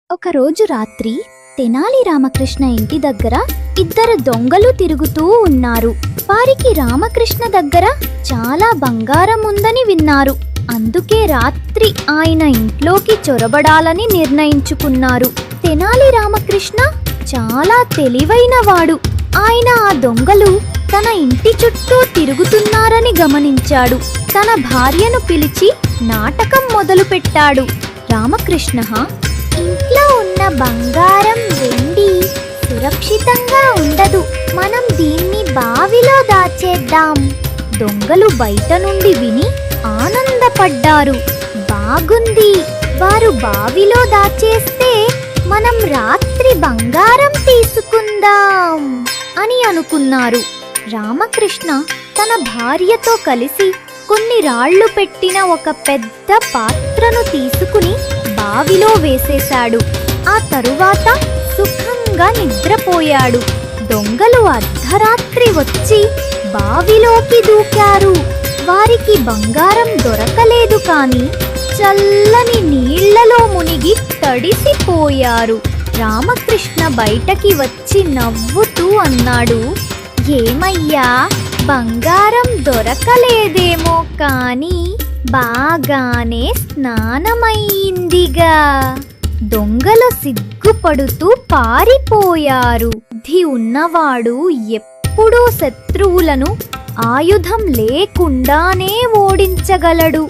ఒకరోజు రాత్రి తెనాలి రామకృష్ణ ఇంటి దగ్గర ఇద్దరు దొంగలు తిరుగుతూ ఉన్నారు. వారికి రామకృష్ణ దగ్గర చాలా బంగారం ఉందని విన్నారు. అందుకే రాత్రి ఆయన ఇంట్లోకి చొరబడాలని నిర్ణయించుకున్నారు. తెనాలి రామకృష్ణ చాలా తెలివైనవాడు. ఆయన ఆ దొంగలు తన ఇంటి చుట్టూ తిరుగుతున్నారని గమనించాడు. తన భార్యను పిలిచి నాటకం మొదలుపెట్టాడు. రామకృష్ణ, ఇంట్లో ఉన్న బంగారం వెండి సురక్షితంగా ఉండదు. మనం దీన్ని బావిలో దాచేద్దాం. దొంగలు బయట నుండి విని ఆనందపడ్డారు. బాగుంది, వారు బావిలో దాచేస్తే మనం రాత్రి బంగారం తీసుకుందాం అని అనుకున్నారు. రామకృష్ణ తన భార్యతో కలిసి కొన్ని రాళ్లు పెట్టిన ఒక పెద్ద పాత్రను తీసుకుని బావిలో వేసేశాడు. ఆ తరువాత సుఖంగా నిద్రపోయాడు. దొంగలు అర్ధరాత్రి వచ్చి బావిలోకి దూకారు. వారికి బంగారం దొరకలేదు, కానీ చల్లని నీళ్లలో మునిగి తడిసిపోయారు. రామకృష్ణ బయటకి వచ్చి నవ్వుతూ అన్నాడు, ఏమయ్యా, బంగారం దొరకలేదేమో కానీ బాగానే స్నానమయ్యిందిగా. దొంగలు సిగ్గుపడుతూ పారిపోయారు. బుద్ధి ఉన్నవాడు ఎప్పుడూ శత్రువులను ఆయుధం లేకుండానే ఓడించగలడు.